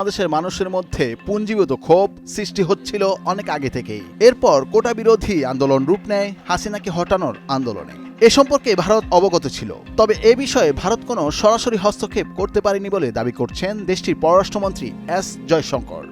বাংলাদেশের মানুষের মধ্যে পুঞ্জীভূত ক্ষোভ সৃষ্টি হচ্ছিল অনেক আগে থেকেই। এরপর কোটা বিরোধী আন্দোলন রূপ নেয় হাসিনাকে হটানোর আন্দোলনে। এ সম্পর্কে ভারত অবগত ছিল, তবে এ বিষয়ে ভারত কোনো সরাসরি হস্তক্ষেপ করতে পারেনি বলে দাবি করছেন দেশটির পররাষ্ট্রমন্ত্রী এস জয়শঙ্কর।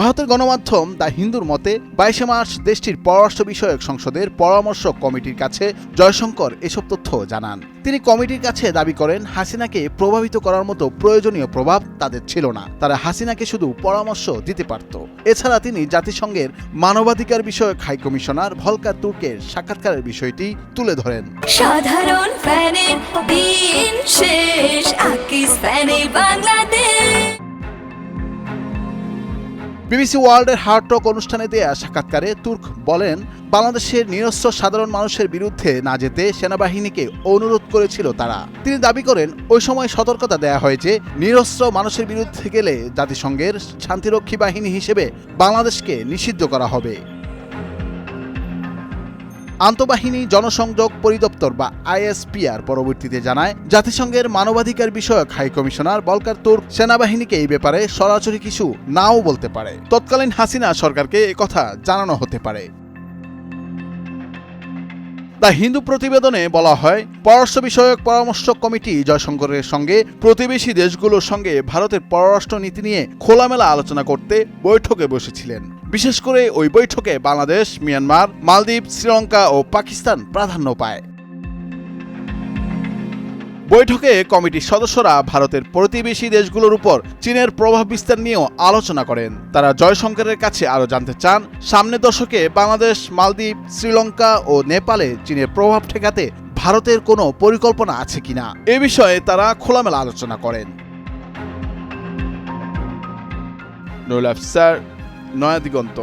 ভারতের গণমাধ্যম দ্য হিন্দুর মতে 22 মার্চ দেশটির পররাষ্ট্র বিষয়ক সংসদের পরামর্শ কমিটির কাছে জয়শঙ্কর এসব তথ্য জানান। তিনি কমিটির কাছে দাবি করেন, হাসিনাকে প্রভাবিত করার মতো প্রয়োজনীয় প্রভাব তাদের ছিল না। তারা হাসিনাকে শুধু পরামর্শ দিতে পারত। এছাড়া তিনি জাতিসংঘের মানবাধিকার বিষয়ক হাই কমিশনার ভলকার তুর্কের সাক্ষাৎকারের বিষয়টি তুলে ধরেন। সাধারণ ফ্যানের দিন শেষ, আকিস ফ্যানে বাংলাদেশ। বিবিসি ওয়ার্ল্ডের হার্ট টক অনুষ্ঠানে দেয়া সাক্ষাৎকারে তুর্ক বলেন, বাংলাদেশের নিরস্ত্র সাধারণ মানুষের বিরুদ্ধে না যেতে সেনাবাহিনীকে অনুরোধ করেছিল তারা। তিনি দাবি করেন, ওই সময় সতর্কতা দেয়া হয় যে নিরস্ত্র মানুষের বিরুদ্ধে গেলে জাতিসংঘের শান্তিরক্ষী বাহিনী হিসেবে বাংলাদেশকে নিষিদ্ধ করা হবে। আন্তঃবাহিনী জনসংযোগ পরিদপ্তর বা আইএসপিআর পরবর্তীতে জানায়, জাতিসংঘের মানবাধিকার বিষয়ক হাই কমিশনার ভলকার তুর্ক সেনাবাহিনীকে এই ব্যাপারে সরাসরি কিছু নাও বলতে পারে। তৎকালীন হাসিনা সরকারকে একথা জানানো হতে পারে। দ্য হিন্দু প্রতিবেদনে বলা হয়, পররাষ্ট্র বিষয়ক পরামর্শ কমিটি জয়শঙ্করের সঙ্গে প্রতিবেশী দেশগুলোর সঙ্গে ভারতের পররাষ্ট্র নীতি নিয়ে খোলামেলা আলোচনা করতে বৈঠকে বসেছিলেন। বিশেষ করে ওই বৈঠকে বাংলাদেশ, মিয়ানমার, মালদ্বীপ, শ্রীলঙ্কা ও পাকিস্তান প্রাধান্য পায়। বৈঠকে কমিটির সদস্যরা ভারতের প্রতিবেশী দেশগুলোর উপর চীনের প্রভাব বিস্তার নিয়েও আলোচনা করেন। তারা জয়শঙ্করের কাছে আরও জানতে চান, সামনের দশকে বাংলাদেশ, মালদ্বীপ, শ্রীলঙ্কা ও নেপালে চীনের প্রভাব ঠেকাতে ভারতের কোনো পরিকল্পনা আছে কিনা। এ বিষয়ে তারা খোলামেলা আলোচনা করেন। নুরুল আফসার, নয়া দিগন্ত।